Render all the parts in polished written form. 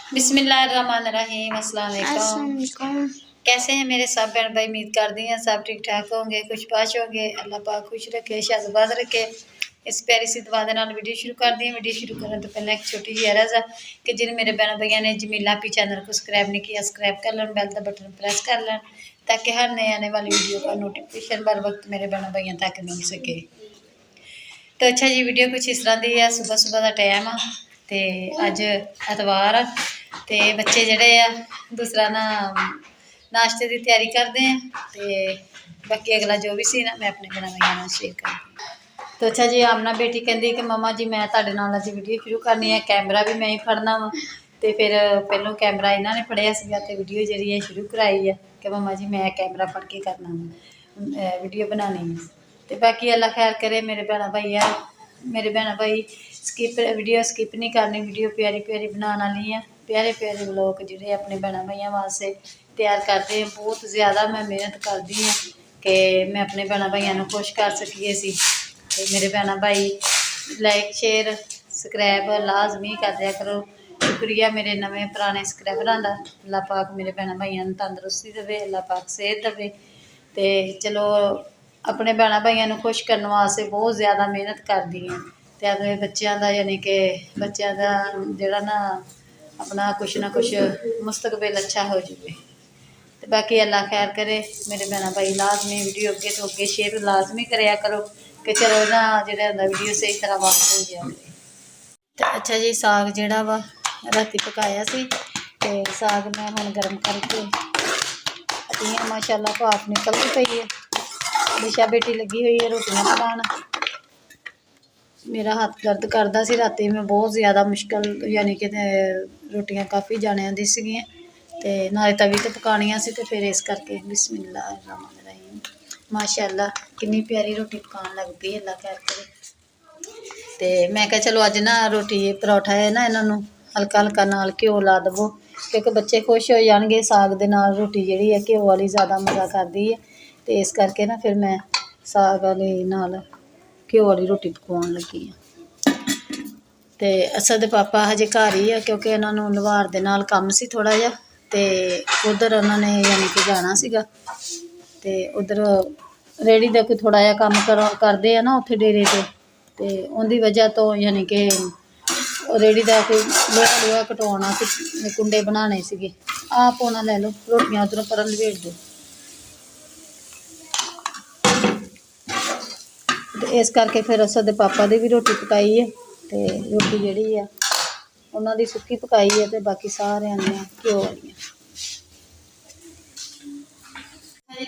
बिस्मिल्लाहिर्रहमानिर्रहीम। अस्सलाम वालेकुम। कैसे हैं मेरे सब बहन भाई? उम्मीद करती हैं सब ठीक ठाक होंगे, खुशबाश होंगे। अल्लाह पाक खुश रखे, शाज़बाद रखे। इस प्यारी सी दुआ दे नाल वीडियो शुरू कर दी। वीडियो शुरू करने तो पहले एक छोटी जी अर्ज़ है कि जिन मेरे बहन भाइयों ने जमीला पी चैनल को सब्सक्राइब नहीं किया, सब्सक्राइब कर लें, बेल का बटन प्रेस कर लें ताकि हर नए आने वाली वीडियो का नोटिफिकेशन बर वक्त मेरे बहन भाइयों तक मिल सके। तो अच्छा जी, वीडियो कुछ इस तरह की है। सुबह सुबह का टाइम आ ते अज एतवार आ ते बच्चे जड़े आ दूसरा ना नाश्ते की तैयारी करते हैं ते बाकी अगला जो भी सी ना मैं अपने बहन भाइयों शेयर कर। तो अच्छा जी, आमना बेटी कहती कि मम्मा जी मैं तुहाडे नाल अज वीडियो शुरू करनी है, कैमरा भी मैं ही फड़ना वा। तो फिर पहलों कैमरा इन्होंने फड़िया सीगा ते वीडियो जी शुरू कराई है कि मम्मा जी मैं कैमरा फड़ के करना वा, वीडियो बनानी है। तो बाकी अल्लाह खैर करे मेरे भैन भाई है, मेरे भैन भाई वीडियो स्किप नहीं करनी, वीडियो प्यारी प्यारी बनाने वाली है। प्यारे प्यारे लोग जोड़े अपने भैन भाइयों वास्ते तैयार करते हैं। बहुत ज़्यादा मैं मेहनत करती हूँ कि मैं अपने भैन भाइयों को खुश कर सकीए सी। तो मेरे भैन भाई लाइक शेयर सबसक्राइब लाजमी कर दिया करो। शुक्रिया मेरे नवे पुराने सबसक्राइबरां दा। अल्लाह पाक मेरे भैन भाइयों तंदरुस्ती देवे, अल्लाह पाक सेहत देवे। तो चलो अपने भैन भाइयों को खुश करने वास्ते बहुत ज़्यादा मेहनत करती हैं। तो अगले बच्चों का यानी कि बच्चों का जोड़ा ना अपना कुछ ना कुछ मुस्तकबिल अच्छा हो जाए। तो बाकी अल्लाह खैर करे मेरे भैन भाई लाजमी वीडियो अगे तो अगे शेयर लाजमी कराया करो कि चलो ना जो वीडियो सही तरह वापस हो जाए। तो अच्छा जी, साग जोड़ा वा राती पकाया सी ते साग मैं हुण गर्म करके हटी। माशाअल्लाह भाप निकलती पई है। दिशा बेटी लगी हुई है रोटियां पकाना। मेरा हाथ दर्द करता सी राती, मैं बहुत ज़्यादा मुश्किल यानी कि रोटियां काफ़ी जाने दी सीगियां ते नाले तवी ते पकानियां सी ते फिर इस करके बिस्मिल्लाहिर्रहमानिर्रहीम। माशाअल्लाह कितनी प्यारी रोटी पकान लग पई, अल्लाह खैर करे। ते मैं कहा चलो अज ना रोटी परौठा है ना इन्हों हल्का हल्का नाल घ्यो ला दवो क्योंकि बच्चे खुश हो जाएंगे। साग दे नाल रोटी जिहड़ी है घ्यो वाली ज़्यादा मज़ा करदी है। तो इस करके ना फिर मैं साग वाली नाल घ्यो वाली रोटी पकवान लगी हाँ। तो असद पापा हजे घर ही है क्योंकि इन्होंने लवार दे नाल कम सी थोड़ा जिहा ते उधर उन्होंने यानी कि जाना सीगा ते उधर रेहड़ी का कोई थोड़ा जिहा कम करते हैं ना उत्थे डेरे ते उनकी वजह तो यानी कि रेहड़ी का कोई लोहा लोहा कटवाना सी, कुंडे बनाने सीगे। आप होना लै लो रोटियां उधरों पर लवेट दो। तो इस करके फिर असद पापा की भी रोटी पकाई है तो रोटी जी है उन्होंने सुक्की पकाई है तो बाकी सारे घ्यो वाली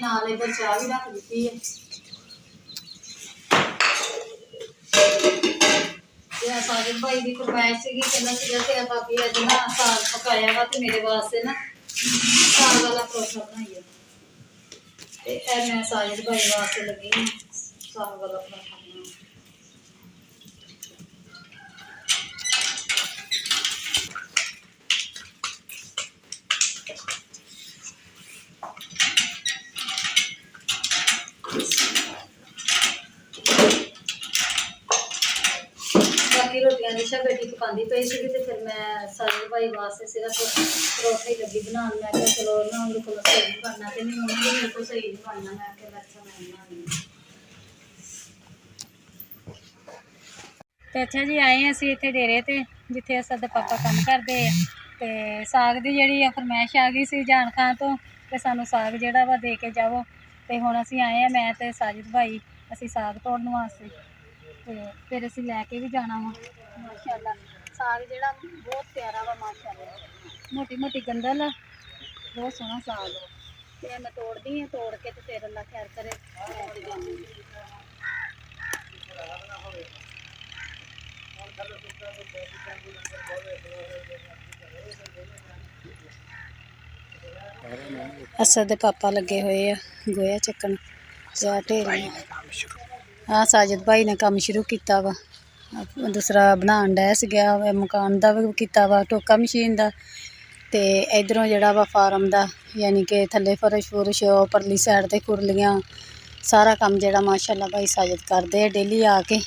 नाल इधर चाह भी रख दी है। साजिद भाई की फरमाइश सी कहना भाभी अज ना साग पकाया वा तो मेरे वास्ते ना साग वाला परोठा बनाइए। तो मैं साजिद भाई वास्ते लगी हूँ साग वाला परोठा बनाना। बाकी रोटियां दिशा बेटी पकाती पई सी तो फिर मैं साजिद भाई वास्ते सिर्फ परोठे ही लगी बनान। मैं क्या चलो ना उनके को सही नहीं बनना तो नहीं उन्होंने मेरे को सही नहीं बनना। मैं क्या अच्छा मैं बनानी। तो अच्छा जी, आए हैं असीं इत्थे डेरे ते जिथे असद पापा काम करते हैं। तो साग की जी फरमैश आ गई सी जान खां तो सानू साग जोड़ा वा दे के जाओ। तो हुण असीं आए हैं मैं तो साजिद भाई असीं साग तोड़न वास्ते। तो फिर असीं लैके भी जाना वा। माशाअल्लाह साग जोड़ा बहुत प्यारा वा माशाअल्लाह। मोटी मोटी गंदल बहुत सोहना साग। तो मैं तोड़ती हाँ, तोड़ के तो फिर अल्लाह खैर करे लैके जानी। असद पापा लगे हुए है गोया चक्कन ढेरियां। हाँ साजिद भाई ने काम शुरू किया वा, दूसरा बनान डै गया मकान का भी किया वा टोका मशीन का। तो इधरों जड़ा वा फार्म का यानी कि थले फरश फुरश परली साइड ते खुरलियां सारा काम जड़ा माशाअल्लाह भाई साजिद करते हैं डेली आके।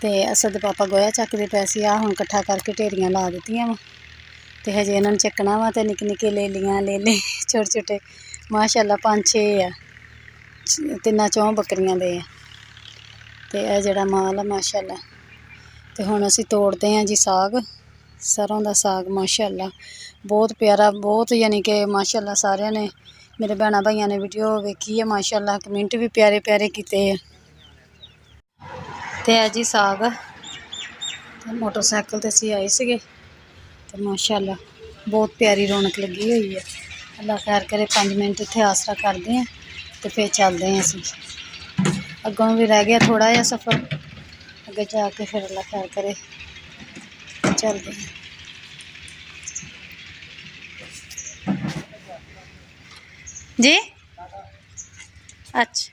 तो असद पापा गोया चकते पैसे आ हुण कट्ठा करके ढेरियां ला दित्तियां वा तो हजे इन्होंने चकना वा तो निक्के निक्के ले लियां ले ले छोटे छोटे माशाअल्लाह 5-6 आ 3-4 बकरियां दे ते यह जड़ा माल है माशाअल्लाह। तो हुण असीं तोड़ते हैं जी साग, सरों का साग माशाअल्लाह बहुत प्यारा, बहुत यानी कि माशाअल्लाह सारियां ने मेरे भैन भाइयों ने वीडियो वेखी है माशाअल्लाह, कमेंट भी प्यारे प्यारे किए हैं। तो है जी साग मोटरसाइकिल ते असीं आए सीगे तो माशाअल्लाह बहुत प्यारी रौनक लगी हुई है। अल्लाह खैर करे 5 मिनट इत्थे आसरा करते हैं तो फिर चलते हैं असीं। अगों भी रह गया थोड़ा जिहा सफ़र, अगे जाके फिर अल्लाह खैर करे चलते हैं। जी अच्छा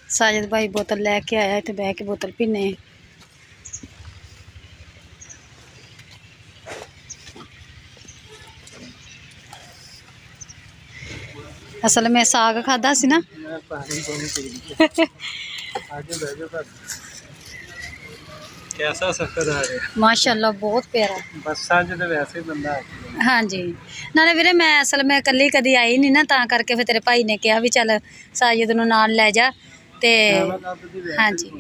साजिद भाई बोतल लैके आया इत्थे बह के बोतल पीने। असल में साग खादा सी ना कैसा सफर आ रहा माशाअल्लाह बहुत प्यारा बसा च तो वैसे ही बंदा हाँ जी। नाले वीरे मैं असल में कल्ली कदी आई नहीं ना, तां करके फिर तेरे भाई ने कहा भी चल साजिद नूं नाल लै जा ते हाँ जी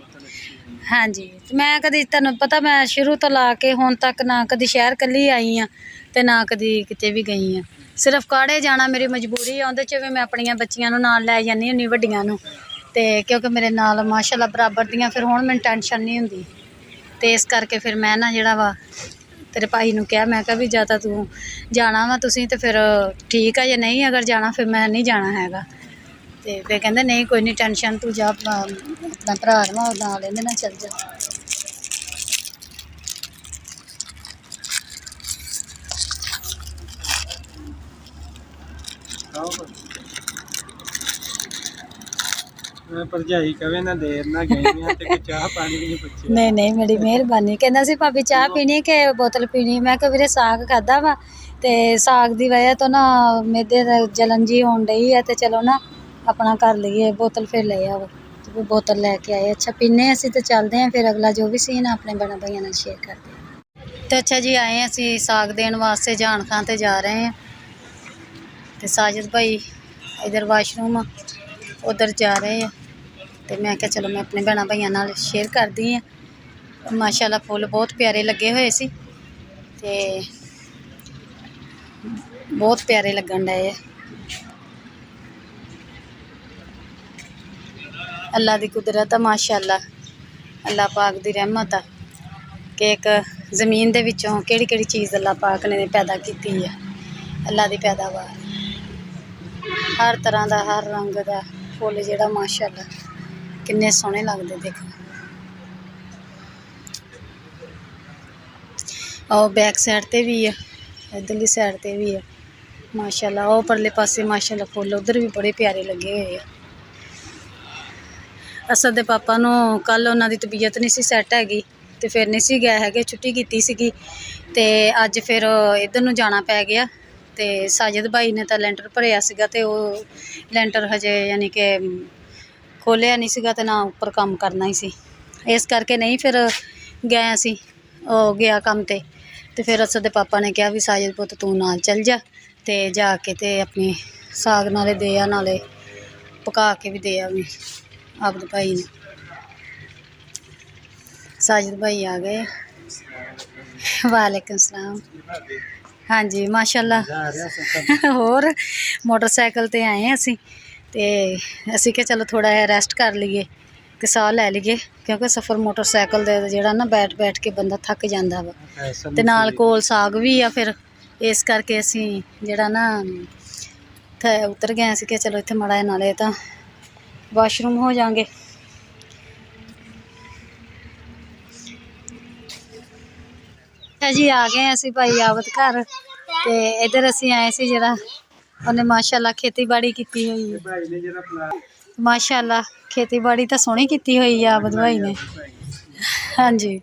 हाँ जी। तो मैं कदी तैनूं पता मैं शुरू तो ला के हुण तक ना कदी शहर कल्ली आई हाँ ते ना कदी किते भी गई हाँ। सिर्फ काड़े जाना मेरी मजबूरी है, उहदे च भी मैं अपनियां बच्चियां नूं नाल लै जानी हुन्नी वड्डियां नूं, ते क्योंकि मेरे नाल माशाअल्लाह बराबर दियां फिर हुण मैनूं टेंशन नहीं हुंदी। तो इस करके फिर मैं ना जिहड़ा वा तेरे भाई नूं कहा मैं कहा भी जा तां तूं जाना वा तुसीं ते फिर ठीक है, जे नहीं अगर जाना फिर मैं नहीं जाना हैगा। तो फिर कहंदे नहीं कोई नहीं टेंशन तू जा अपना भरा नूं नाल इहदे नाल चल जा। भरजाई कवे ना देर ना गई ते चाह पानी भी नहीं पुछे। नहीं नहीं मेरी मेहरबानी। कहंदा सी भाभी चाह पीनी कि बोतल पीनी, मैं कहा वीरे साग खादा वा ते साग दी वजह तो ना मेदे जलन जी होण डई है ते चलो ना अपना कर लीए बोतल फिर ले आओ। तो बोतल लैके आए। अच्छा पीने असीं ते चलते हैं फिर अगला जो भी सीन अपने बड़ा भाइयों नाल शेयर करते हैं। तो अच्छा जी आए असीं साग देण वास्ते जान खां ते जा रहे हैं ते साजिद भाई इधर वाशरूम उधर जा रहे हैं। तो मैं क्या चलो मैं अपने भैन भाइयों नाल शेयर करदी हाँ। माशाअल्लाह फुल बहुत प्यारे लगे हुए सी ते बहुत प्यारे लगन डए। अल्लाह दी कुदरत है माशाअल्लाह, अल्लाह पाक दी रहमत है कि एक ज़मीन दे विचों केड़ी केड़ी चीज़ अल्लाह पाक ने पैदा कीती है। अल्लाह दी पैदावार हर तरह का हर रंग का फुल जिहड़ा माशाअल्लाह किन्ने सोहने लगदे देखो। और बैक साइड ते भी है, इधरली साइड ते भी है माशाअल्लाह। और परले पासे माशाअल्लाह फुल उधर भी बड़े प्यारे लगे हुए हैं। असद दे पापा नूं कल उन्हां दी तबीयत नहीं सी सैट हैगी ते फिर नहीं सी गए हैगे, छुट्टी कीती सीगी ते अज फिर इधर नूं जाना पै गया। ते साजिद भाई ने तो लैंटर भरिया सीगा ते ओह लैंटर हजे यानी कि खोलिया नहीं सीगा ते ना उपर काम करना ही सी, इस करके नहीं फिर गए असीं गया कम ते फिर असद दे पापा ने कहा भी साजिद पुत्त तू नाल चल जा ते जाके ते अपनी साग नाले दे आ नाले पका के भी दे आ आपदे भाई ने। साजिद भाई आ गए। वालेकुम सलाम। हाँ जी माशाअल्लाह होर मोटरसाइकिल ते आए असीं ते असीं क्या चलो थोड़ा जिहा रेस्ट कर लीए ते साह लै लीए, क्योंकि सफ़र मोटरसाइकिल दे जेहड़ा ना बैठ बैठ के बंदा थक जांदा वा ते नाल कोल साग भी आ। फिर इस करके असीं जेहड़ा ना उतर गए। असीं क्या चलो इत्थे माड़ा जिहा नाले तां वाशरूम हो जाएंगे। जी आ गए असीं भाई आवत घर ते इधर असीं आए सी जेहड़ा उन्हें माशाअल्लाह खेती बाड़ी कीती हुई है। माशाअल्लाह खेती बाड़ी तो सोहनी कीती हुई है आबद भाई ने। हाँ जी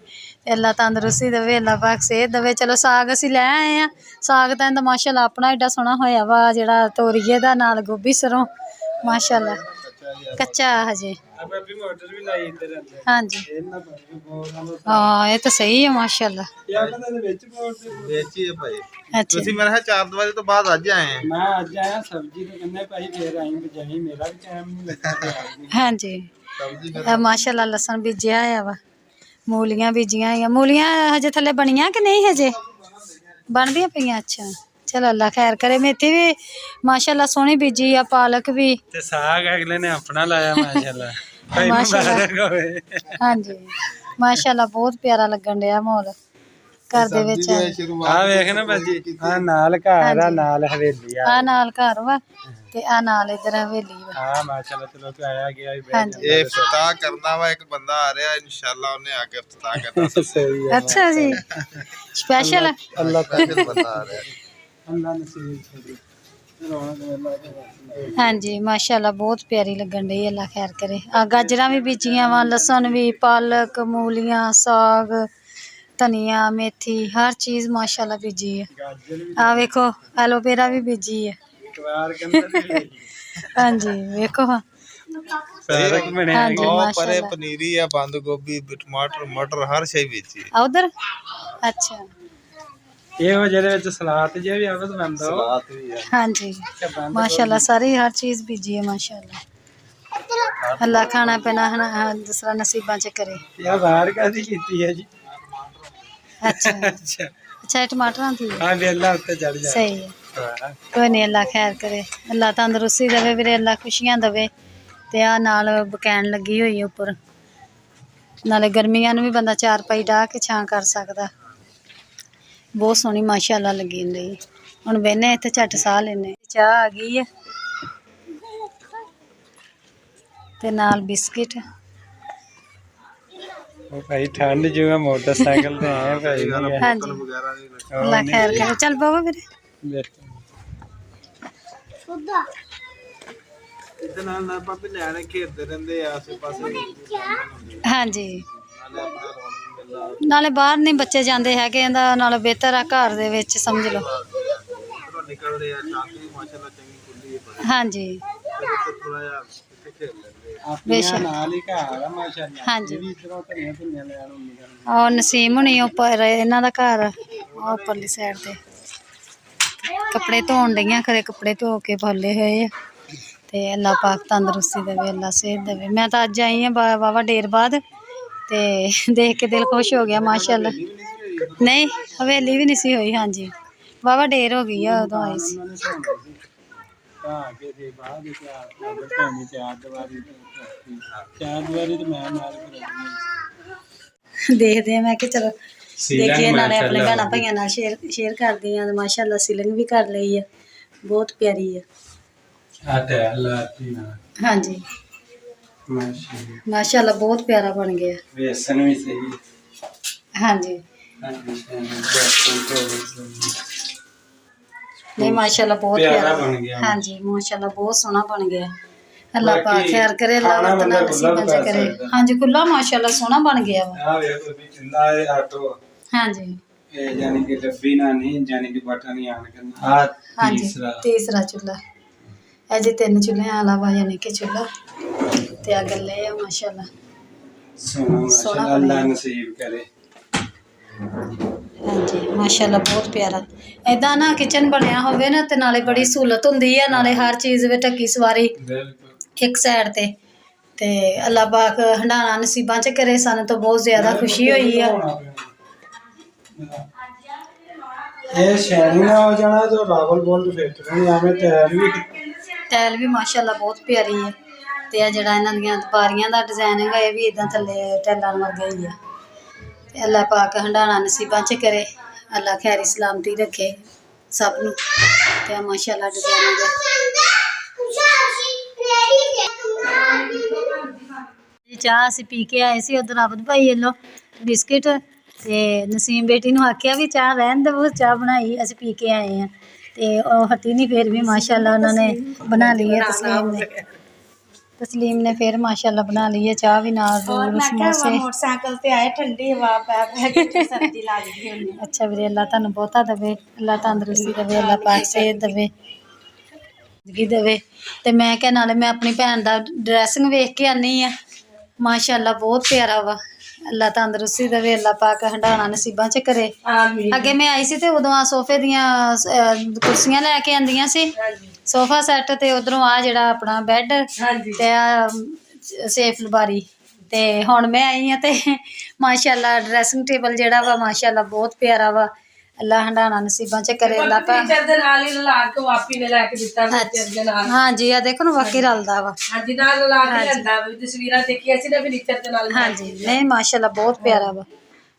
अल्लाह तंदरुस्ती देवे, अल्लाह पाक सेहत देवे। चलो साग असीं लै आए हैं, साग तां माशाअल्लाह अपना एड्डा सोहना होया वा जेहड़ा तोरिए दा नाल गोभी सरों माशाअल्लाह ਕੱਚਾ ਹਜੇ। ਆਪਾਂ ਵੀ ਮੋਟਰ ਵੀ ਲਾਈ ਇੱਧਰ ਅੰਦਰ ਹਾਂਜੀ ਇਹਨਾਂ ਪਾਣੀ ਬਹੁਤ ਹਾਂ ਇਹ ਤਾਂ ਸਹੀ ਹੈ ਮਾਸ਼ਾਅੱਲਾ। ਯਾਰ ਇਹਨਾਂ ਦੇ ਵਿੱਚ ਮੋਟਰ ਵਿੱਚ ਹੀ ਆ ਭਾਈ। ਅੱਛਾ ਤੁਸੀਂ ਮੇਰੇ ਖਿਆਲ 4 ਵਜੇ ਤੋਂ ਬਾਅਦ ਅੱਜ ਆਏ ਆ। ਮੈਂ ਅੱਜ ਆਇਆ ਸਬਜ਼ੀ ਤੋਂ ਕਹਿੰਦੇ ਭਾਈ ਫੇਰ ਆਈ ਬਜਾਈ ਮੇਰਾ ਵੀ ਟਾਈਮ ਨਹੀਂ ਲੱਗਾ ਤੇ ਆ ਗਈ। ਹਾਂਜੀ ਸਬਜ਼ੀ ਇਹ ਮਾਸ਼ਾਅੱਲਾ ਲਸਣ ਬੀਜਿਆ ਹੋਇਆ ਵਾ, ਮੂਲੀਆਂ ਬੀਜੀਆਂ ਹੋਈਆਂ। ਮੂਲੀਆਂ ਹਜੇ ਥੱਲੇ ਬਣੀਆਂ ਕਿ ਨਹੀਂ? ਹਜੇ ਬਣਦੀਆਂ ਪਈਆਂ। ਅੱਛਾ ਚਲੋ ਅੱਲਾ ਖੈਰ ਕਰੇ। ਮੇਥੀ ਵੀ ਮਾਸ਼ਾਅੱਲਾ ਸੋਹਣੀ ਬੀਜੀ ਆ, ਪਾਲਕ ਵੀ। ਤੇ ਸਾਗ ਅਗਲੇ ਨੇ ਆਪਣਾ ਲਾਇਆ ਮਾਸ਼ਾਅੱਲਾ। ਭਾਈ ਮਾਸ਼ਾਅੱਲਾ। ਮੁਬਾਰਕ ਹੋਵੇ। ਹਾਂਜੀ ਮਾਸ਼ਾਅੱਲਾ ਬਹੁਤ ਪਿਆਰਾ ਲੱਗਣ ਡਿਆ ਮਾਹੌਲ ਘਰ ਦੇ ਵਿੱਚ। ਆ ਵੇਖ ਨਾ ਭਾਜੀ ਆ ਨਾਲ ਘਰ ਆ ਨਾਲ ਹਵੇਲੀ ਆ। ਆ ਨਾਲ ਘਰ ਵਾ ਤੇ ਆ ਨਾਲ ਇਧਰ ਹਵੇਲੀ ਵਾ। ਹਾਂ ਮਾਸ਼ਾਅੱਲਾ ਚਲੋ ਤੇ ਆਇਆ ਗਿਆ ਵੀ ਹਾਂਜੀ ਇਹ ਇਫਤਾਹ ਕਰਨਾ ਵਾ। ਇੱਕ ਬੰਦਾ ਆ ਰਿਹਾ ਇਨਸ਼ਾਅੱਲਾ ਉਹਨੇ ਆ ਕੇ ਇਫਤਾਹ ਕਰਨਾ। ਸਹੀ ਹੈ। ਅੱਛਾ ਜੀ ਸਪੈਸ਼ਲ। ਅੱਲਾਹ ਸਪੈਸ਼ਲ ਬੰਦਾ ਆ ਰਿਹਾ। ਅੱਲਾਹ ਨਸੀਬ ਕਰੇ। ਰੌਣਕ ਮੇਲਾ ਦੇ ਵਿੱਚ। ਹਾਂਜੀ ਮਾਸ਼ਾਅੱਲਾ ਬਹੁਤ ਪਿਆਰੀ ਲੱਗਣ ਡਈ। ਅੱਲਾ ਖੈਰ ਕਰੇ। ਆ ਗਾਜਰਾਂ ਵੀ ਬੀਜੀਆਂ ਵਾ, ਲਸਣ ਵੀ, ਪਾਲਕ, ਮੂਲੀਆਂ, ਸਾਗ, ਧਨੀਆ, ਮੇਥੀ, ਹਰ ਚੀਜ਼ ਮਾਸ਼ਾਅੱਲਾ ਬੀਜੀ ਹੈ। ਗਾਜਰ ਵੀ ਆ ਵੇਖੋ ਐਲੋਵੇਰਾ ਵੀ ਬੀਜੀ ਹੈ। ਇਤਵਾਰ ਕੰਦਰ ਦੀ ਲਈ। ਹਾਂਜੀ ਵੇਖੋ ਪਾਰਕ ਬਣਿਆ ਹਾਂਜੀ ਉਹ ਪਰੇ ਮਾਸ਼ਾਅੱਲਾ। ਪਨੀਰੀ ਆ, ਬੰਦ ਗੋਭੀ, ਟਮਾਟਰ, ਮਟਰ ਹਰ ਸ਼ੈ ਵਿੱਚ ਹੀ। ਆ ਉਧਰ ਅੱਛਾ ਇਹ ਉਹ ਜਿਹਦੇ ਵਿੱਚ ਸਲਾਦ ਜਿਹਾ ਵੀ ਆਵਤ ਬੰਦਾ ਉਹ ਸਲਾਦ ਵੀ ਆ। ਹਾਂਜੀ ਮਾਸ਼ਾਅੱਲਾ ਸਾਰੀ ਹਰ ਚੀਜ਼ ਬੀਜੀ ਹੈ ਮਾਸ਼ਾਅੱਲਾ। ਅੱਲਾ ਖਾਣਾ ਪੀਣਾ ਹਨਾ ਦੂਸਰਾ ਨਸੀਬਾਂ ਚ ਕਰੇ। ਇਹ ਬਾਹਰ ਕਾਦੀ ਕੀਤੀ ਹੈ ਜੀ। ਅੱਛਾ ਅੱਛਾ ਅੱਛਾ ਇਹ ਟਮਾਟਰਾਂ ਦੀ ਹੈ। ਆ ਵੇਲਾ ਉੱਤੇ ਚੜ ਜਾ। ਸਹੀ ਹੈ ਕੋਈ ਨਹੀਂ ਅੱਲਾ ਖੈਰ ਕਰੇ। ਅੱਲਾ ਤੰਦਰੁਸਤੀ ਦੇਵੇ ਵੀਰੇ, ਅੱਲਾ ਖੁਸ਼ੀਆਂ ਦੇਵੇ। ਤੇ ਆ ਨਾਲ ਬਕੈਨ ਲੱਗੀ ਹੋਈ ਹੈ ਉੱਪਰ, ਨਾਲੇ ਗਰਮੀਆਂ ਨੂੰ ਵੀ ਬੰਦਾ ਚਾਰ ਪਾਈ ਡਾਹ ਕੇ ਛਾਂ ਕਰ ਸਕਦਾ। ਬਹੁਤ ਸੋਹਣੀ ਮਾਸ਼ਾਅੱਲਾ ਲੱਗੀ ਹੁੰਦੀ। ਹੁਣ ਬਹਿਨੇ ਇੱਥੇ ਝੱਟ ਸਾਹ ਲੈਨੇ। ਚਾਹ ਆ ਗਈ ਹੈ ਤੇ ਨਾਲ ਬਿਸਕਿਟ। ਉਹ ਭਾਈ ਠੰਡ ਜਿਹਾ ਮੋਟਰਸਾਈਕਲ ਤੇ ਆਏ ਭਾਈ। ਹਾਂਜੀ ਵਗੈਰਾ ਨਹੀਂ ਲੱਗਾ। ਅੱਲਾ ਖੈਰ ਕਰੇ। ਚੱਲ ਬਾਬਾ ਵੀਰੇ। ਇਹਦੇ ਨਾਲ ਨਾ ਪਾਪੇ ਨਿਆਣੇ ਖੇਡਦੇ ਰਹਿੰਦੇ ਆ ਆਸੇ ਪਾਸੇ। ਹਾਂਜੀ ਨਾਲੇ ਬਾਹਰ ਨਹੀਂ ਬੱਚੇ ਜਾਂਦੇ ਹੈਗੇ, ਇਹਦਾ ਨਾਲ ਬਿਹਤਰ ਆ ਘਰ ਦੇ ਵਿੱਚ ਸਮਝ ਲਓ। ਘਰੋਂ ਨਿਕਲਦੇ ਆ ਛਾਤੀ ਵੀ ਮਾਸ਼ਾਅੱਲਾ ਚੰਗੀ ਖੁੱਲੀ ਹੈ। ਹਾਂਜੀ ਥੋੜਾ ਜਿਹਾ ਇੱਥੇ ਖੇਡ ਲੈਂਦੇ ਆ। ਆਪਣੇ ਨਾਲ ਹੀ ਘਰ ਆ ਮਾਸ਼ਾਅੱਲਾ। ਹਾਂਜੀ ਇਹ ਵੀ ਇਧਰੋਂ ਧਨੀਆ ਧੁਨੀਆ ਲੈਣ ਹੁੰਦੀਆਂ। ਔਰ ਨਸੀਮ ਹੁਣੀ ਉੱਪਰ ਇਹਨਾਂ ਦਾ ਘਰ ਉਹ ਉੱਪਰਲੀ ਸਾਈਡ ਤੇ ਕੱਪੜੇ ਧੋਣ ਡਈਆਂ। ਖਰੇ ਕੱਪੜੇ ਧੋ ਕੇ ਪਾਲੇ ਹੋਏ ਆ। ਤੇ ਅੱਲਾ ਪਾਕ ਤੰਦਰੁਸਤੀ ਦੇਵੇ, ਅੱਲਾ ਸਿਹਤ ਦੇਵੇ। ਮੈਂ ਤਾਂ ਅੱਜ ਆਈ ਹਾਂ ਵਾਵਾ ਢੇਰ ਬਾਅਦ ਤੇ ਦੇਖ ਕੇ ਦਿਲ ਖੁਸ਼ ਹੋ ਗਿਆ ਮਾਸ਼ਾਅੱਲਾ। ਨਹੀਂ ਹਵੇਲੀ ਵੀ ਨਹੀਂ ਸੀ ਹੋਈ। ਹਾਂਜੀ ਵਾਵਾ ਢੇਰ ਹੋ ਗਈ ਆ ਉਦੋਂ ਆਈ ਸੀ। ਤਾਂ ਕੇ ਦੇ ਬਾਅਦ ਚਾਰ ਦੀਵਾਰੀ ਚਾਰ ਦੀਵਾਰੀ ਤੇ ਮੈਂ ਨਾਲ ਕਰਾਉਂਦੀ। ਦੇਖਦੇ ਆ। ਮੈਂ ਕਿ ਚਲੋ ਦੇਖੀਏ ਨਾਲੇ ਆਪਣੇ ਭੈਣਾਂ ਭਾਈਆਂ ਨਾਲ ਸ਼ੇਅਰ ਕਰਦੀ ਆ। ਮਾਸ਼ਾਅੱਲਾ ਸੀਲਿੰਗ ਵੀ ਕਰ ਲਈ ਆ, ਬਹੁਤ ਪਿਆਰੀ ਆ। ਆ ਤੇ ਅੱਲਾਹ ਦੀ ਨਾ ਹਾਂਜੀ ਮਾਸ਼ਾਅੱਲਾ। ਮਾਸ਼ਾਅੱਲਾ ਬਹੁਤ ਪਿਆਰਾ ਬਣ ਗਿਆ। ਵੇਸਣ ਵੀ ਸਹੀ। ਹਾਂਜੀ ਨਹੀਂ ਮਾਸ਼ਾਅੱਲਾ ਬਹੁਤ ਪਿਆਰਾ ਬਣ ਗਿਆ। ਹਾਂਜੀ ਮਾਸ਼ਾਅੱਲਾ ਬਹੁਤ ਸੋਹਣਾ ਬਣ ਗਿਆ। ਅੱਲਾ ਪਾਕ ਬਾਕੀ ਖੈਰ ਕਰੇ, ਅੱਲਾ ਖਾਣਾ ਵਤਨਾ ਬੰਦਾ ਨਸੀਬਾਂ ਚ ਖੁੱਲ੍ਹਾ ਕਰੇ। ਕਰ ਸਕਦਾ। ਹਾਂਜੀ ਖੁੱਲਾ ਮਾਸ਼ਾਅੱਲਾ ਸੋਹਣਾ ਬਣ ਗਿਆ ਵਾ। ਆ ਵੇਖੋ ਵੀ ਚੁੱਲ੍ਹਾ ਹੈ ਆਟੋ। ਹਾਂਜੀ ਇਹ ਯਾਨੀ ਕਿ ਡੱਬੀ ਨਾ ਨਹੀਂ, ਯਾਨੀ ਕਿ ਬਟਨ ਨਹੀਂ ਆਨ ਕਰਨਾ। ਆ ਹਾਂਜੀ ਤੀਸਰਾ ਤੀਸਰਾ ਚੁੱਲਾ। ਇਹ ਜੇ 3 ਚੁੱਲ੍ਹੇ ਇਲਾਵਾ ਯਾਨੀ ਕਿ ਚੁੱਲਾ ਤੇ ਆ ਗੱਲੇ ਆ ਮਾਸ਼ਾਅੱਲਾ। ਸੋਹਣਾ ਮਾਸ਼ਾਅੱਲਾ। ਅੱਲਾਹ ਨਸੀਬ ਕਰੇ। ਹਾਂਜੀ ਮਾਸ਼ਾਅੱਲਾ ਬਹੁਤ ਪਿਆਰਾ। ਏਦਾਂ ਨਾ ਕਿਚਨ ਬਣਿਆ ਹੋਵੇ ਨਾ ਤੇ ਨਾਲੇ ਬੜੀ ਸਹੂਲਤ ਹੁੰਦੀ ਆ, ਨਾਲੇ ਹਰ ਚੀਜ਼ ਵਿੱਚ ਢੱਕੀ ਸਵਾਰੀ ਬਿਲਕੁਲ ਇੱਕ ਸਾਈਡ ਤੇ ਅੱਲਾ ਪਾਕ ਹੰਡਾਣਾ ਨਸੀਬਾਂ ਚ ਕਰੇ। ਸਾਨੂੰ ਤਾਂ ਬਹੁਤ ਜ਼ਿਆਦਾ ਖੁਸ਼ੀ ਹੋਈ ਆ। ਇਹ ਸ਼ੈਰੀ ਨਾ ਹੋ ਜਾਣਾ ਤਾਂ ਰਾਵਲ ਬੋਲ ਫੈਕਟਰੀ ਆਵੇਂ ਟੈਲ ਵੀ ਮਾਸ਼ਾਅੱਲਾ ਬਹੁਤ ਪਿਆਰੀ ਹੈ। ਤੇ ਆ ਜਿਹੜਾ ਇਹਨਾਂ ਦੀਆਂ ਬਾਰੀਆਂ ਦਾ ਡਿਜ਼ਾਈਨ ਹੈਗਾ ਇਹ ਵੀ ਇਦਾਂ ਥੱਲੇ ਟੈਲਾਂ ਵਰਗਾ ਹੀ ਆ। ਤੇ ਅੱਲਾ ਪਾਕ ਹੰਡਾਣਾ ਨਸੀਬਾਂ ਚ ਕਰੇ। ਅੱਲਾ ਖੈਰੀ ਸਲਾਮਤੀ ਰੱਖੇ ਸਭ ਨੂੰ। ਤੇ ਆ ਮਾਸ਼ਾਅੱਲਾ ਡਿਜ਼ਾਈਨ ਦਾ ਚਾਹ ਅਸੀਂ ਪੀ ਕੇ ਆਏ ਸੀ। ਉਧਰ ਆਬਦ ਭਾਈ ਵੱਲੋਂ ਬਿਸਕਿਟ ਤੇ ਨਸੀਮ ਬੇਟੀ ਨੂੰ ਆਖਿਆ ਵੀ ਚਾਹ ਰਹਿਣ ਦੇ, ਉਹ ਚਾਹ ਬਣਾਈ ਅਸੀਂ ਪੀ ਕੇ ਆਏ ਆ। ਤੇ ਉਹ ਹਟੀ ਨਹੀਂ, ਫਿਰ ਵੀ ਮਾਸ਼ਾਅੱਲਾ ਉਹਨਾਂ ਨੇ ਬਣਾ ਲਈ ਹੈ। ਤਸਲੀਮ ਨੇ ਫਿਰ ਮਾਸ਼ਾਅੱਲਾ ਬਣਾ ਲਈ ਹੈ ਚਾਹ ਵੀ ਨਾਲ ਸਮੋਸੇ। ਮੋਟਰਸਾਈਕਲ ਤੇ ਆਏ ਠੰਡੀ ਹਵਾ ਪੈ ਕੇ ਸਰਦੀ ਲੱਗਦੀ ਹੁੰਦੀ। ਅੱਛਾ ਵੀਰੇ ਅੱਲਾ ਤੁਹਾਨੂੰ ਬਹੁਤਾ ਦੇਵੇ, ਅੱਲਾ ਤੰਦਰੁਸਤੀ ਦੇਵੇ, ਅੱਲਾ ਪਾਕ ਸਿਹਤ ਦੇਵੇ। ਜ਼ਿੰਦਗੀ ਦੇਵੇ। ਤੇ ਮੈਂ ਕਿਹਾ ਨਾਲੇ ਮੈਂ ਆਪਣੀ ਭੈਣ ਦਾ ਡਰੈਸਿੰਗ ਵੇਖ ਕੇ ਆਨੀ ਆ, ਮਾਸ਼ਾਅੱਲਾ ਬਹੁਤ ਪਿਆਰਾ ਵਾ। ਅੱਲਾ ਤੰਦਰੁਸਤੀ ਦੇਵੇ, ਅੱਲਾ ਪਾਕ ਹੰਡਾਣਾ ਨਸੀਬਾਂ 'ਚ ਕਰੇ। ਆਮੀਨ। ਅੱਗੇ ਮੈਂ ਆਈ ਸੀ ਤੇ ਉਦੋਂ ਆ ਸੋਫੇ ਦੀਆਂ ਕੁਰਸੀਆਂ ਲੈ ਕੇ ਆਂਦੀਆਂ ਸੀ, ਸੋਫਾ ਸੈੱਟ, ਤੇ ਉਧਰੋਂ ਆ ਜਿਹੜਾ ਆਪਣਾ ਬੈੱਡ ਹਾਂਜੀ ਤੇ ਆ ਸੇਫ ਲਬਾਰੀ। ਤੇ ਹੁਣ ਮੈਂ ਆਈ ਆ ਤੇ ਮਾਸ਼ਾਅੱਲਾ ਡਰੈਸਿੰਗ ਟੇਬਲ ਜਿਹੜਾ ਵਾ ਮਾਸ਼ਾਅੱਲਾ ਬਹੁਤ ਪਿਆਰਾ ਵਾ। ਅੱਲਾ ਹੰਡਾਣਾ ਨਸੀਬਾਂ 'ਚ ਕਰੇ। ਅੱਲਾ ਪਾ ਫਰਨੀਚਰ ਦੇ ਨਾਲ ਹੀ ਲਾ ਕੇ ਆਪੀ ਨੇ ਲੈ ਕੇ ਦਿੱਤਾ ਫਰਨੀਚਰ ਦੇ ਨਾਲ। ਹਾਂਜੀ ਆ ਦੇਖੋ ਨਾ ਵਾਕਈ ਰਲਦਾ ਵਾ। ਹਾਂਜੀ ਨਾਲ ਲਾ ਕੇ ਲੈਂਦਾ ਵੀ ਤਸਵੀਰਾਂ ਦੇਖੀਆਂ ਸੀ ਨਾ ਫਰਨੀਚਰ ਦੇ ਨਾਲ। ਹਾਂਜੀ ਨਹੀਂ ਮਾਸ਼ਾਅੱਲਾ ਬਹੁਤ ਪਿਆਰਾ ਵਾ।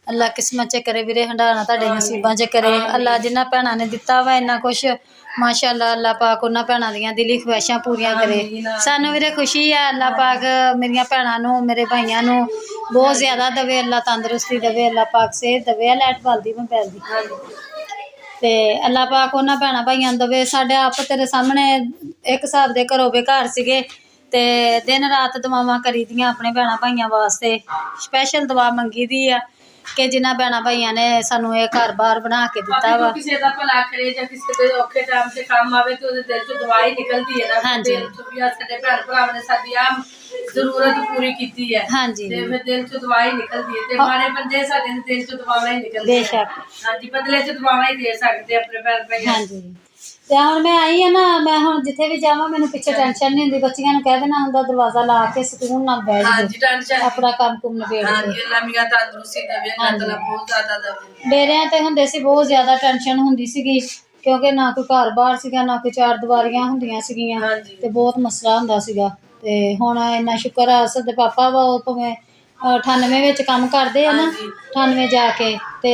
ਅੱਲਾ ਕਿਸਮਤ 'ਚ ਕਰੇ ਵੀਰੇ, ਹੰਡਾਣਾ ਤੁਹਾਡੇ ਨਸੀਬਾਂ 'ਚ ਕਰੇ। ਅੱਲਾ ਜਿਨ੍ਹਾਂ ਭੈਣਾਂ ਨੇ ਦਿੱਤਾ ਵਾ ਇੰਨਾ ਕੁਛ ਮਾਸ਼ਾਅੱਲਾ, ਅੱਲਾ ਪਾਕ ਉਹਨਾਂ ਭੈਣਾਂ ਦੀਆਂ ਦਿਲੀ ਖਵਾਇਸ਼ਾਂ ਪੂਰੀਆਂ ਕਰੇ। ਸਾਨੂੰ ਵੀਰੇ ਖੁਸ਼ੀ ਆ, ਅੱਲਾ ਪਾਕ ਮੇਰੀਆਂ ਭੈਣਾਂ ਨੂੰ, ਮੇਰੇ ਭਾਈਆਂ ਨੂੰ ਬਹੁਤ ਜ਼ਿਆਦਾ ਦੇਵੇ, ਅੱਲਾ ਤੰਦਰੁਸਤੀ ਦੇਵੇ, ਅੱਲਾ ਪਾਕ ਸਿਹਤ ਦੇਵੇ। ਲਾਈਟ ਬਲਦੀ ਮੈਂ ਪੈਰ ਦੀ। ਤੇ ਅੱਲਾ ਪਾਕ ਉਹਨਾਂ ਭੈਣਾਂ ਭਾਈਆਂ ਨੂੰ ਦੇਵੇ। ਸਾਡੇ ਆਪ ਤੇਰੇ ਸਾਹਮਣੇ ਇੱਕ ਹਿਸਾਬ ਦੇ ਘਰੋਂ ਬੇਘਰ ਸੀਗੇ ਤੇ ਦਿਨ ਰਾਤ ਦੁਆਵਾਂ ਕਰੀ ਦੀਆਂ ਆਪਣੇ ਭੈਣਾਂ ਭਾਈਆਂ ਵਾਸਤੇ। ਸਪੈਸ਼ਲ ਦੁਆ ਮੰਗੀ ਦੀ ਆ ਕਿ ਜਿਨ੍ਹਾਂ ਭੈਣਾਂ ਭਾਈਆਂ ਨੇ ਸਾਨੂੰ ਇਹ ਘਰ ਬਾਰ ਬਣਾ ਕੇ ਦਿੱਤਾ ਵਾ। ਕਿਸੇ ਦਾ ਭਲਾ ਕਰੇ ਜਾਂ ਕਿਸੇ ਦੇ ਔਖੇ ਟਾਈਮ ਤੇ ਕੰਮ ਆਵੇ ਤੇ ਉਹਦੇ ਦਿਲ ਚੋਂ ਦੁਆ ਹੀ ਨਿਕਲਦੀ ਹੈ ਨਾ। ਹਾਂਜੀ। ਦਿਲ ਚੋਂ ਵੀ ਸਾਡੇ ਭੈਣ ਭਰਾਵਾਂ ਨੇ ਸਾਡੀ ਆ ਜ਼ਰੂਰਤ ਪੂਰੀ ਕੀਤੀ ਹੈ ਹਾਂਜੀ ਤੇ ਫਿਰ ਦਿਲ ਚੋਂ ਦੁਆ ਹੀ ਨਿਕਲਦੀ ਹੈ। ਤੇ ਮਾਰੇ ਬੰਦੇ ਸਾਡੇ ਦੇ ਦਿਲ ਚੋਂ ਦੁਆਵਾਂ ਹੀ ਨਿਕਲਦੀਆਂ। ਬੇਸ਼ੱਕ। ਹਾਂਜੀ ਬਦਲੇ ਚ ਦੁਆਵਾਂ ਹੀ ਦੇ ਸਕਦੇ ਆਪਣੇ ਭੈਣ ਭਾਈਆਂ। ਹਾਂਜੀ ਤੇ ਹੁਣ ਮੈਂ ਆਈ ਆ ਨਾ, ਮੈਂ ਹੁਣ ਜਿੱਥੇ ਵੀ ਜਾਵਾਂ ਮੈਨੂੰ ਪਿੱਛੇ ਟੈਨਸ਼ਨ ਨਹੀਂ ਹੁੰਦੀ। ਬੱਚੀਆਂ ਨੂੰ ਕਹਿ ਦੇਣਾ ਹੁੰਦਾ ਦਰਵਾਜ਼ਾ ਲਾ ਕੇ ਸਕੂਨ ਨਾਲ ਬੈਠ ਹਾਂਜੀ ਜਾਓ, ਟੈਨਸ਼ਨ ਆਪਣਾ ਕੰਮ ਕੁਮ ਨਿਬੇੜ ਕੇ। ਹਾਂਜੀ ਅੱਲਾ ਮੀਆਂ ਤੰਦਰੁਸਤੀ ਦੇਵੇ, ਅੱਲਾ ਤਾਲਾ ਬਹੁਤ ਜ਼ਿਆਦਾ ਦੇਵੇ। ਡੇਰਿਆਂ ਤੇ ਹੁੰਦੇ ਸੀ ਬਹੁਤ ਜ਼ਿਆਦਾ ਟੈਨਸ਼ਨ ਹੁੰਦੀ ਸੀਗੀ ਕਿਉਂਕਿ ਨਾ ਕੋਈ ਘਰ ਬਾਰ ਸੀਗਾ, ਨਾ ਕੋਈ ਚਾਰ ਦੀਵਾਰੀਆਂ ਹੁੰਦੀਆਂ ਸੀਗੀਆਂ ਤੇ ਬਹੁਤ ਮਸਲਾ ਹੁੰਦਾ ਸੀਗਾ। ਤੇ ਹੁਣ ਇੰਨਾ ਸ਼ੁਕਰ ਆ ਸਾਡੇ ਪਾਪਾ ਵਾ, ਉਹ ਭਾਵੇਂ 98 ਵਿੱਚ ਕੰਮ ਕਰਦੇ ਆ ਨਾ, 98 ਜਾ ਕੇ ਤੇ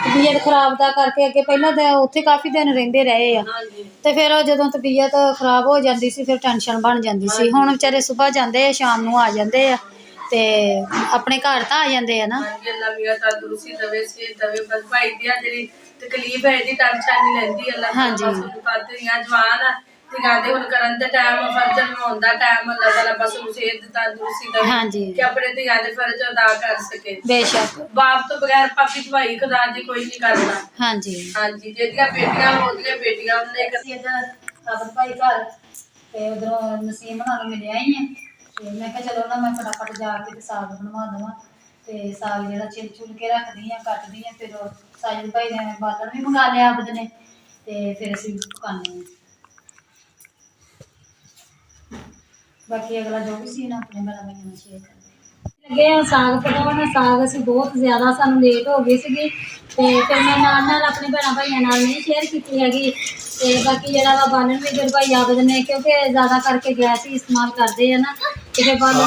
ਤਬੀਅਤ ਖਰਾਬ ਦਾ ਕਰਕੇ ਅੱਗੇ ਪਹਿਲਾਂ ਤਾਂ ਉੱਥੇ ਕਾਫੀ ਦਿਨ ਰਹਿੰਦੇ ਰਹੇ ਆ। ਤੇ ਫਿਰ ਉਹ ਜਦੋਂ ਤਬੀਅਤ ਖਰਾਬ ਹੋ ਜਾਂਦੀ ਸੀ ਫਿਰ ਟੈਨਸ਼ਨ ਬਣ ਜਾਂਦੀ ਸੀ। ਹੁਣ ਵਿਚਾਰੇ ਸੁਬਾਹ ਜਾਂਦੇ ਆ, ਸ਼ਾਮ ਨੂੰ ਆ ਜਾਂਦੇ ਆ ਤੇ ਆਪਣੇ ਘਰ ਤਾਂ ਆ ਜਾਂਦੇ ਆ ਨਾ। ਅੱਲਾ ਮੀਆਂ ਤੰਦਰੁਸਤੀ ਦੇਵੇ, ਸਿਹਤ ਦੇਵੇ। ਬਸ ਭਾਈ ਦੀ ਜਿਹੜੀ ਤਕਲੀਫ ਹੈ ਇਹਦੀ ਟੈਨਸ਼ਨ ਨਹੀਂ ਲੈਂਦੀ। ਅੱਲਾ ਹਾਂਜੀ ਪਾਤਰੀਆਂ ਜਵਾਨ ਆ ਤੇ ਕਹਿੰਦੇ ਹੁਣ ਕਰਨ ਦਾ ਟਾਈਮ, ਫਰਜ਼ ਨਿਭਾਉਣ ਦਾ ਟਾਈਮ। ਅੱਲਾ ਤਾਲਾ ਬਸ ਉਹਨੂੰ ਸਿਹਤ ਤੰਦਰੁਸਤੀ ਦੇਵੇ ਹਾਂਜੀ ਕਿ ਆਪਣੇ ਧੀਆਂ ਦੇ ਫਰਜ਼ ਅਦਾ ਕਰ ਸਕੇ। ਬੇਸ਼ੱਕ। ਬਾਪ ਤੋਂ ਬਗੈਰ ਪਾਪੀ ਭਾਈ ਖੁਦਾ ਜੀ ਕੋਈ ਨਹੀਂ ਕਰਦਾ। ਹਾਂਜੀ ਹਾਂਜੀ ਜਿਹਦੀਆਂ ਬੇਟੀਆਂ ਉਹਦੀਆਂ ਬੇਟੀਆਂ ਉਹਨੇ ਸਾਬਤ ਭਾਈ ਘਰ ਤੇ ਉਧਰੋਂ ਨਸੀਮ ਨਾਲ ਮਿਲਿਆ ਹੀ ਆ ਤੇ ਮੈਂ ਕਿਹਾ ਚਲੋ ਨਾ ਮੈਂ ਫਟਾਫਟ ਜਾ ਕੇ ਤੇ ਸਾਗ ਬਣਵਾ ਦੇਵਾਂ। ਤੇ ਸਾਗ ਜਿਹੜਾ ਛਿਲ ਛੁਲ ਕੇ ਰੱਖਦੀ ਆ, ਕੱਟਦੀ ਆ। ਫਿਰ ਸਾਜਦ ਭਾਈ ਨੇ ਬਾਲਣ ਵੀ ਮੰਗਾ ਲਿਆ ਆਬਦ ਨੇ ਤੇ ਫਿਰ ਅਸੀਂ ਪਕਾਉਂਦੇ ਹਾਂ। ਬਾਕੀ ਅਗਲਾ ਜੋ ਵੀ ਸੀ ਨਾ ਆਪਣੇ ਭੈਣਾਂ ਭਾਈਆਂ ਨਾਲ ਸ਼ੇਅਰ ਕਰਦੇ ਲੱਗੇ ਆ ਸਾਗ ਪਕਾਉਣ। ਸਾਗ ਅਸੀਂ ਬਹੁਤ ਜ਼ਿਆਦਾ ਸਾਨੂੰ ਲੇਟ ਹੋ ਗਈ ਸੀਗੀ ਤੇ ਫਿਰ ਮੈਂ ਨਾਲ ਆਪਣੇ ਭੈਣਾਂ ਭਾਈਆਂ ਨਾਲ ਨਹੀਂ ਸ਼ੇਅਰ ਕੀਤੀ ਹੈਗੀ। ਤੇ ਬਾਕੀ ਜਿਹੜਾ ਵਾ ਬਾਲਣ ਵੀ ਫਿਰ ਭਾਈ ਆਬਦ ਨੇ ਕਿਉਂਕਿ ਜ਼ਿਆਦਾ ਕਰਕੇ ਗੈਸ ਹੀ ਇਸਤੇਮਾਲ ਕਰਦੇ ਆ ਨਾ ਤੇ ਫਿਰ ਬਾਲਣ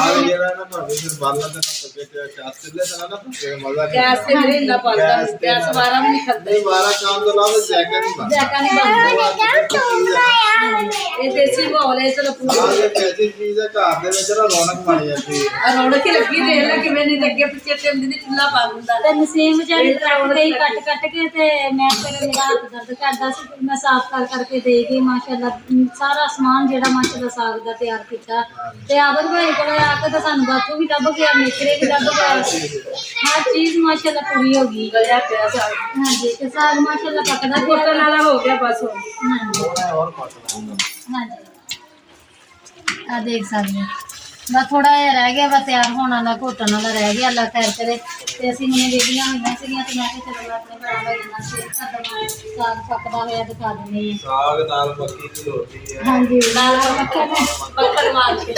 ਗੈਸ ਤੇ ਨਹੀਂ ਇੰਨਾ ਪਾਉਂਦਾ, ਗੈਸ ਵਾਰਾ ਵੀ ਨਹੀਂ ਖਾਂਦੇ। ਜੈਕਾ ਨਹੀਂ ਬਣਦਾ ਇਹ ਦੇਸੀ ਮਾਹੌਲ ਹੈ। ਚਲੋ ਰੌਣਕ ਹੀ ਲੱਗੀ। ਦੇਖ ਲੈ ਕਿਵੇਂ ਨਹੀਂ ਲੱਗੇ ਪਿੱਛੇ ਤੇ ਹੁੰਦੀ ਚੁੱਲ੍ਹਾ ਪਾ ਦਿੰਦਾ। ਤੇ ਨਸੀਮ ਵਿਚਾਰੀ ਟਰੱਕ ਤੇ ਹੀ ਕੱਟ ਕੇ ਤੇ ਮੈਂ ਫਿਰ ਮੇਰਾ ਹੱਥ ਦਰਦ ਕਰਦਾ ਸੀ ਫਿਰ ਮੈਂ ਸਾਫ਼ ਕਰਕੇ ਦੇ ਗਈ। ਮਾਸ਼ਾਅੱਲਾ ਸਾਰਾ ਸਮਾਨ ਜਿਹੜਾ ਮਾਸ਼ਾਅੱਲਾ ਸਾਗ ਦਾ ਤਿਆਰ ਕੀਤਾ ਤੇ ਆਬਦ ਭਾਈ ਕੋਲ ਆ ਕੇ ਤਾਂ ਸਾਨੂੰ ਬਾਥੂ ਵੀ ਲੱਭ ਗਿਆ, ਮੇਥਰੇ ਵੀ ਲੱਭ ਗਿਆ, ਹਰ ਚੀਜ਼ ਮਾਸ਼ਾਅੱਲਾ ਪੂਰੀ ਹੋ ਗਈ। ਗਲਿਆ ਪਿਆ ਸਾਗ। ਹਾਂਜੀ ਤੇ ਸਾਗ ਮਾਸ਼ਾਅੱਲਾ ਪੱਕਦਾ ਕੋਟਣ ਵਾਲਾ ਹੋ ਗਿਆ ਬਸ ਹੁਣ। ਹਾਂਜੀ ਹਾਂਜੀ ਆ ਦੇਖ ਸਕਦੇ ਹੋ ਬਸ ਥੋੜਾ ਜਿਹਾ ਰਹਿ ਗਿਆ ਵਾ ਤਿਆਰ ਹੋਣ ਵਾਲਾ, ਘੋਟਣ ਵਾਲਾ ਰਹਿ ਗਿਆ। ਅੱਲਾ ਖੈਰ ਕਰੇ। ਤੇ ਅਸੀਂ ਹੁਣ ਵੇਖੀਆਂ ਹੋਈਆਂ ਸੀਗੀਆਂ ਤੇ ਮੈਂ ਕਿਹਾ ਚਲੋ ਆਪਣੇ ਭਰਾ ਭਾਈ ਨਾਲ ਸ਼ੇਅਰ ਕਰ ਦੇਵਾਂ। ਸਾਗ ਪੱਕਦਾ ਹੋਇਆ ਦਿਖਾ ਦਿੰਦੇ ਹਾਂ। ਸਾਗ ਨਾਲ ਮੱਕੀ ਦੀ ਰੋਟੀ ਹੈ। ਹਾਂਜੀ ਨਾਲ ਮੱਖਣ ਮਾਰ ਕੇ।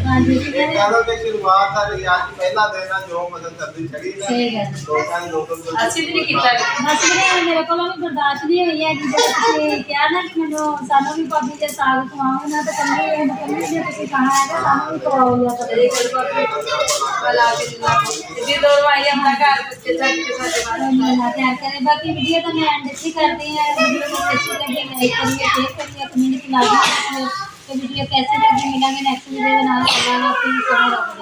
ਹਾਂਜੀ ਕਹਿੰਦਾ ਕਿ ਸ਼ੁਰੂਆਤ ਆ ਰਹੀ ਅੱਜ ਪਹਿਲਾ ਦਿਨ ਆ ਜੋ ਮਦਦ ਕਰਦੀ ਚੜੀ ਨਾ ਸਹੀ ਗੱਲ ਲੋਕਾਂ ਨੇ ਲੋਕਾਂ ਅਸੀਂ ਵੀ ਨਹੀਂ ਕੀਤਾ। ਬਸ ਮੇਰੇ ਕੋਲੋਂ ਵੀ ਬਰਦਾਸ਼ਤ ਨਹੀਂ ਹੋਈ ਹੈ ਕਿ ਤੁਸੀਂ ਕਿਹਾ ਨਾ ਕਿ ਮੈਨੂੰ ਸਾਨੂੰ ਵੀ ਭਾਬੀ ਜੇ ਸਾਗ ਖਵਾਓ ਨਾ ਤਾਂ ਕੰਨੀ ਜੇ ਤੁਸੀਂ ਕਹਾ ਹੈ ਸਾਨੂੰ ਵੀ ਖਵਾਓ ਜਾਂ ਤਾਂ ਜੀ ਦੋ ਭਾਈ ਆਪਣਾ ਘਰ ਬੱਚੇ ਛੱਡ ਕੇ ਸਾਡੇ ਵਾਸਤੇ ਤਿਆਰ ਕਰੇ। ਬਾਕੀ ਵੀਡੀਓ ਤਾਂ ਮੈਂ ਐਂਡ ਇੱਥੇ करती हैं। वीडियो को कैसी लगी लाइक करिए, शेयर करिए, कमेंट की लाजमी। तो वीडियो कैसी लगी मिलेंगे नेक्स्ट वीडियो में। अल्लाह हाफिज़।